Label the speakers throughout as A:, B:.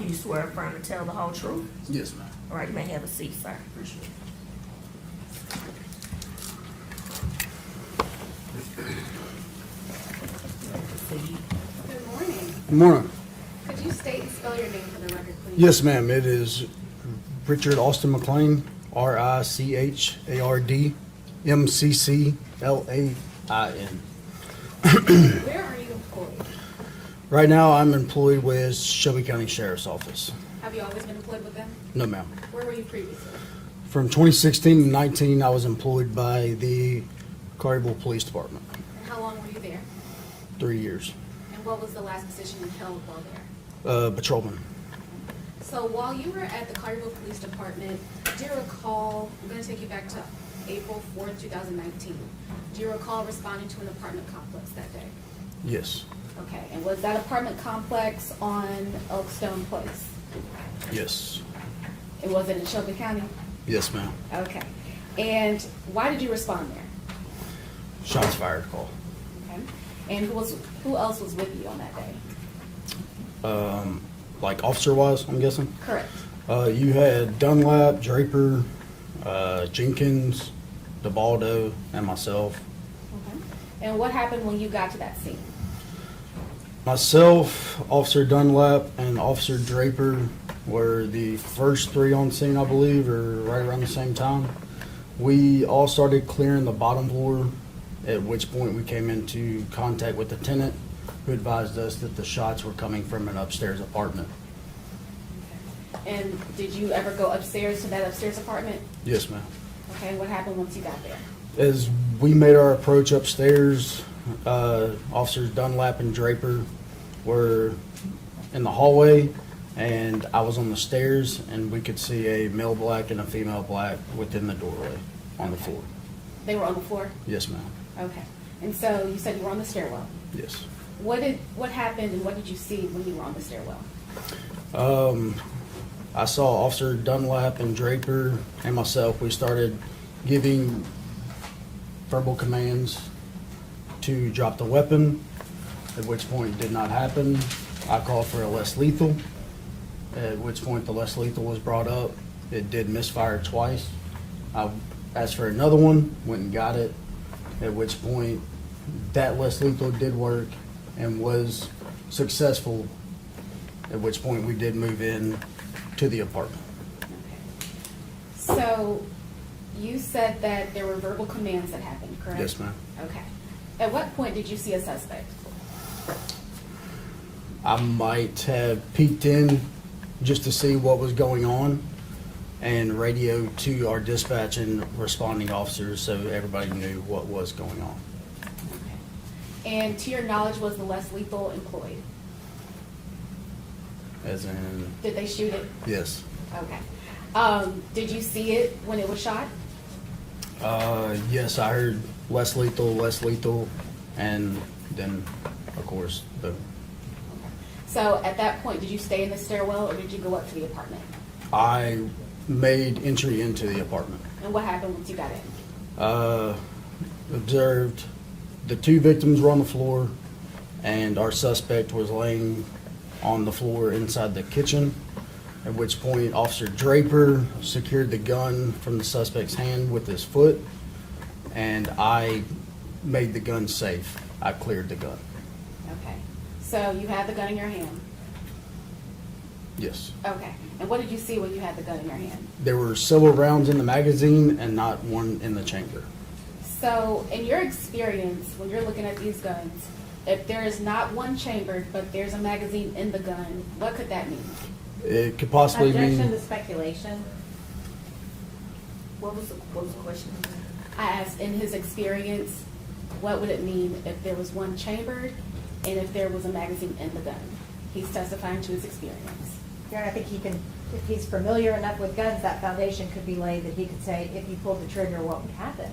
A: You swear affirm to tell the whole truth?
B: Yes, ma'am.
A: All right, you may have a seat, sir.
B: Appreciate it.
C: Good morning.
B: Good morning.
C: Could you state and spell your name for the record, please?
B: Yes, ma'am. It is Richard Austin McLain, RICHARD MCCLAIN.
C: Where are you employed?
B: Right now, I'm employed with Shelby County Sheriff's Office.
C: Have you always been employed with them?
B: No, ma'am.
C: Where were you previously?
B: From 2016 to 19, I was employed by the Collierville Police Department.
C: And how long were you there?
B: 3 years.
C: And what was the last position you held while there?
B: Patrolman.
C: So while you were at the Collierville Police Department, do you recall, I'm going to take you back to April 4th, 2019. Do you recall responding to an apartment complex that day?
B: Yes.
C: Okay, and was that apartment complex on Oakstone Place?
B: Yes.
C: It wasn't in Shelby County?
B: Yes, ma'am.
C: Okay. And why did you respond there?
B: Shots fired call.
C: Okay. And who else was with you on that day?
B: Like officer-wise, I'm guessing?
C: Correct.
B: You had Dunlap, Draper, Jenkins, DeBaldo, and myself.
C: Okay. And what happened when you got to that scene?
B: Myself, Officer Dunlap, and Officer Draper were the first three on scene, I believe, or right around the same time. We all started clearing the bottom floor, at which point we came into contact with the tenant, who advised us that the shots were coming from an upstairs apartment.
C: And did you ever go upstairs to that upstairs apartment?
B: Yes, ma'am.
C: Okay, what happened once you got there?
B: As we made our approach upstairs, Officers Dunlap and Draper were in the hallway, and I was on the stairs, and we could see a male black and a female black within the doorway on the floor.
C: They were on the floor?
B: Yes, ma'am.
C: Okay. And so you said you were on the stairwell.
B: Yes.
C: What happened and what did you see when you were on the stairwell?
B: I saw Officer Dunlap and Draper and myself. We started giving verbal commands to drop the weapon, at which point it did not happen. I called for a less lethal, at which point the less lethal was brought up. It did misfire twice. I asked for another one, went and got it, at which point that less lethal did work and was successful, at which point we did move in to the apartment.
C: Okay. So you said that there were verbal commands that happened, correct?
B: Yes, ma'am.
C: Okay. At what point did you see a suspect?
B: I might have peeked in just to see what was going on and radioed to our dispatch and responding officers so everybody knew what was going on.
C: Okay. And to your knowledge, was the less lethal employed?
B: As in,
C: Did they shoot it?
B: yes.
C: Okay. Did you see it when it was shot?
B: Yes, I heard less lethal, and then, of course, boom.
C: So at that point, did you stay in the stairwell or did you go up to the apartment?
B: I made entry into the apartment.
C: And what happened once you got in?
B: Observed the two victims were on the floor, and our suspect was laying on the floor inside the kitchen, at which point Officer Draper secured the gun from the suspect's hand with his foot, and I made the gun safe. I cleared the gun.
C: Okay. So you had the gun in your hand?
B: Yes.
C: Okay. And what did you see when you had the gun in your hand?
B: There were several rounds in the magazine and not one in the chamber.
C: So in your experience, when you're looking at these guns, if there is not one chambered, but there's a magazine in the gun, what could that mean?
B: It could possibly
D: Objection
B: mean
D: to speculation.
A: What was the question?
C: I asked, in his experience, what would it mean if there was one chambered and if there was a magazine in the gun? He's testifying to his experience.
D: Yeah, I think he can, if he's familiar enough with guns, that foundation could be laid that he could say, if you pulled the trigger, what would happen?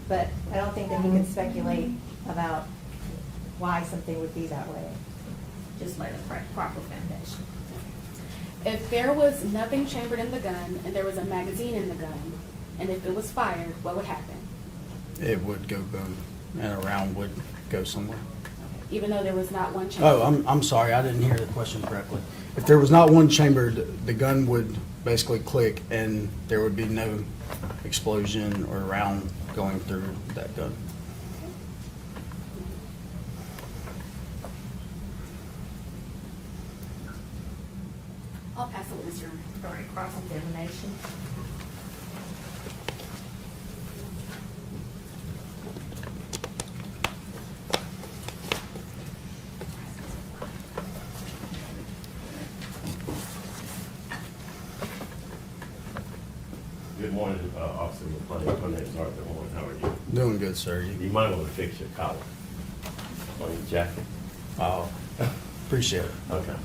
D: But I don't think that he can speculate about why something would be that way.
A: Just lay the proper foundation.
C: If there was nothing chambered in the gun and there was a magazine in the gun, and if it was fired, what would happen?
B: it would go boom and a round would go somewhere.
C: even though there was not one chamber?
B: Oh, I'm sorry, I didn't hear the question correctly. If there was not one chamber, the gun would basically click and there would be no explosion or round going through that gun.
C: I'll pass the witness, Your Honor.
A: All right, cross-examination.
E: Good morning, Officer McLain. My name's Arthur Horn. How are you?
B: Doing good, sir.
E: You might want to fix your collar on your jacket.
B: Oh, appreciate it.
E: Okay.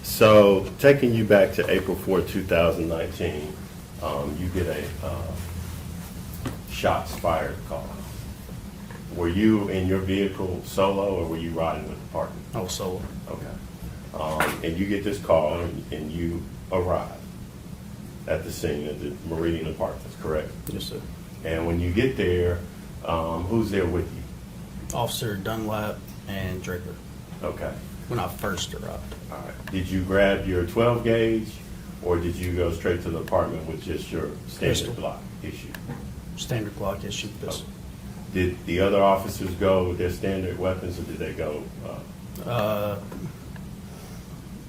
E: So taking you back to April 4, 2019, you get a shots fired call. Were you in your vehicle solo or were you riding with the partner?
B: I was solo.
E: Okay. And you get this call and you arrive at the scene at the Meridian Apartments, correct?
B: Yes, sir.
E: And when you get there, who's there with you?
B: Officer Dunlap and Draper
E: Okay.
B: when I first arrived.
E: All right. Did you grab your 12 gauge or did you go straight to the apartment with just your standard
B: Pistol.
E: block issue?
B: Standard Glock issue pistol.
E: Did the other officers go with their standard weapons or did they go?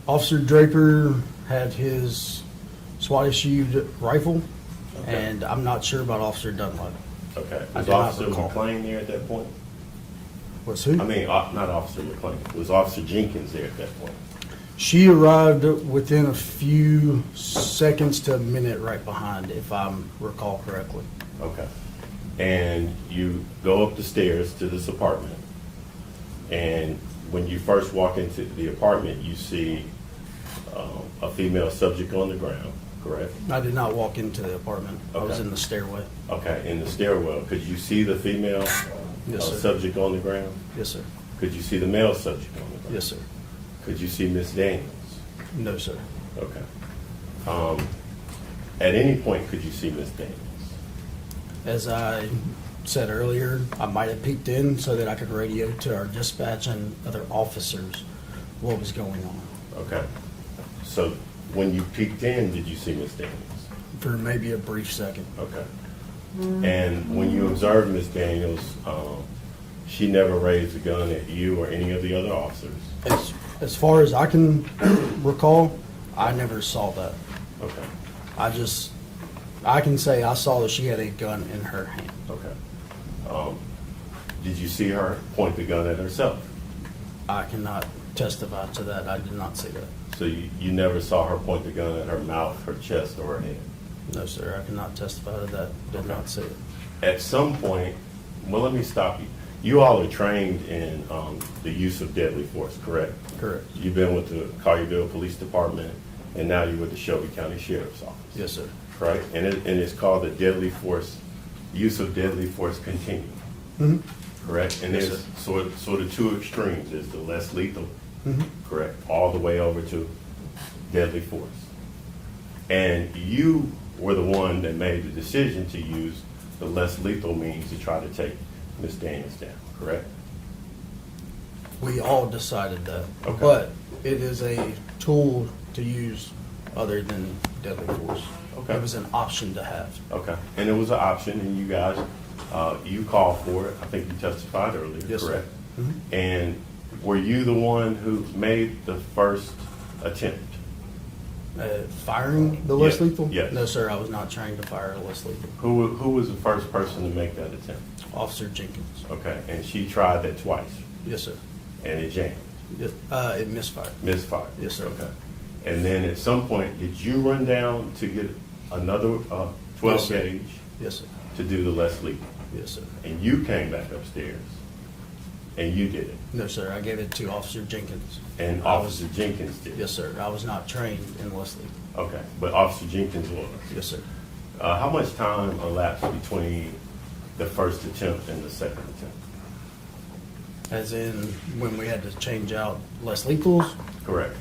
B: Officer Draper had his SWAT issued rifle,
E: Okay.
B: and I'm not sure about Officer Dunlap.
E: Okay.
B: I
E: Was
B: did not
E: Officer
B: recall.
E: McLain there at that point?
B: Was who?
E: I mean, not Officer McLean. Was Officer Jenkins there at that point?
B: She arrived within a few seconds to a minute right behind, if I recall correctly.
E: Okay. And you go up the stairs to this apartment. And when you first walk into the apartment, you see a female subject on the ground, correct?
B: I did not walk into the apartment. I was
E: Okay.
B: in the stairway.
E: Okay, in the stairwell. Could you see the female
B: Yes, sir.
E: subject on the ground?
B: Yes, sir.
E: Could you see the male subject on the ground?
B: Yes, sir.
E: Could you see Miss Daniels?
B: No, sir.
E: Okay. At any point, could you see Miss Daniels?
B: As I said earlier, I might have peeked in so that I could radio to our dispatch and other officers what was going on.
E: Okay. So when you peeked in, did you see Miss Daniels?
B: For maybe a brief second.
E: Okay. And when you observed Miss Daniels, she never raised a gun at you or any of the other officers?
B: As far as I can recall, I never saw that.
E: Okay.
B: I can say I saw that she had a gun in her hand.
E: Okay. Did you see her point the gun at herself?
B: I cannot testify to that. I did not see that.
E: So you never saw her point the gun at her mouth, her chest, or her head?
B: No, sir. I cannot testify to that. Did not see it.
E: At some point, well, let me stop you. You all are trained in the use of deadly force, correct?
B: Correct.
E: You've been with the Collierville Police Department, and now you're with the Shelby County Sheriff's Office.
B: Yes, sir.
E: Right? And it's called the deadly force, use of deadly force continuum,
B: Mm-hmm.
E: correct? And
B: Yes,
E: there's sort of two extremes. There's the less lethal,
B: Mm-hmm.
E: correct, all the way over to deadly force. And you were the one that made the decision to use the less lethal means to try to take Miss Daniels down, correct?
B: We all decided that.
E: Okay.
B: But it is a tool to use other than deadly force.
E: Okay.
B: It was an option to have.
E: Okay. And it was an option, and you guys, you called for it. I think you testified earlier,
B: Yes, sir.
E: correct?
B: Mhm.
E: And were you the one who made the first attempt?
B: Firing the less
E: Yes,
B: lethal?
E: yes.
B: No, sir. I was not trained to fire less lethal.
E: Who was the first person to make that attempt?
B: Officer Jenkins.
E: Okay. And she tried that twice,
B: Yes, sir.
E: and it jammed,
B: Yes, it misfired.
E: misfired.
B: Yes, sir.
E: Okay. And then at some point, did you run down to get another 12
B: Yes, sir.
E: gauge
B: Yes, sir.
E: to do the less lethal?
B: Yes, sir.
E: And you came back upstairs, and you did it,
B: No, sir. I gave it to Officer Jenkins.
E: and
B: I was-
E: Officer Jenkins did it.
B: Yes, sir. I was not trained in less lethal.
E: Okay, but Officer Jenkins was.
B: Yes, sir.
E: How much time elapsed between the first attempt and the second attempt?
B: As in when we had to change out less lethals,
E: Correct.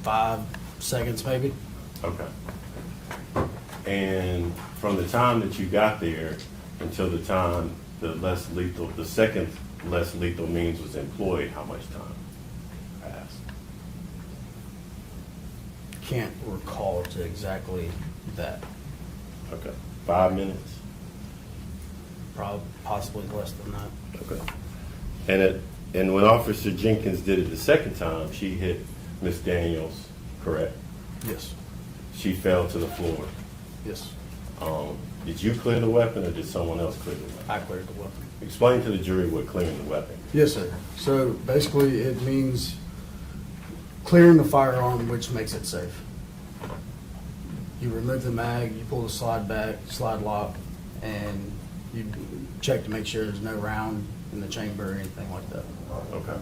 B: 5 seconds maybe.
E: Okay. And from the time that you got there until the time the second less lethal means was employed, how much time passed?
B: Can't recall to exactly that.
E: Okay, 5 minutes?
B: Probably, possibly less than that.
E: Okay. And when Officer Jenkins did it the second time, she hit Miss Daniels, correct?
B: Yes.
E: She fell to the floor.
B: Yes.
E: Did you clear the weapon, or did someone else clear the weapon?
B: I cleared the weapon.
E: Explain to the jury what clearing the weapon.
B: Yes, sir. So basically, it means clearing the firearm, which makes it safe. You remove the mag, you pull the slide back, slide lock, and you check to make sure there's no round in the chamber or anything like that.
E: Okay.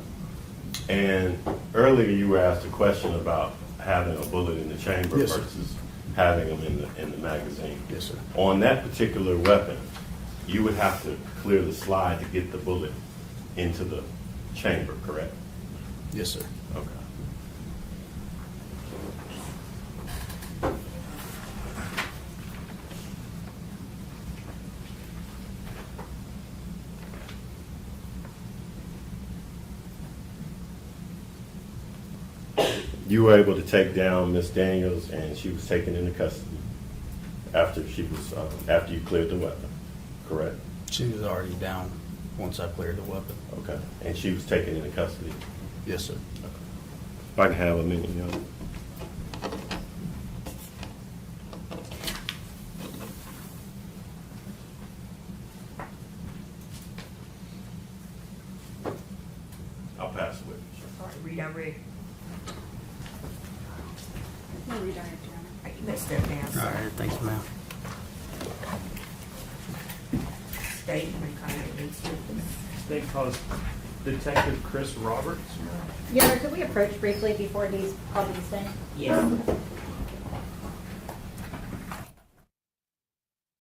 E: And earlier you were asked a question about having a bullet in the chamber
B: Yes, sir.
E: versus having them in the magazine.
B: Yes, sir.
E: On that particular weapon, you would have to clear the slide to get the bullet into the chamber, correct?
B: Yes, sir.
E: Okay. You were able to take down Miss Daniels, and she was taken into custody after after you cleared the weapon, correct?
B: She was already down once I cleared the weapon.
E: Okay. And she was taken into custody.
B: Yes, sir.
E: If I can have a minute, young. I'll pass it with you.
A: All right, redirect.
C: No redirect, Your Honor.
A: All right, you may step down,
B: All
A: sir.
B: right, thanks, ma'am.
A: State and kind of these witnesses.
F: They caused Detective Chris Roberts.
D: Your Honor, could we approach briefly before these called to the stand?
A: Yes.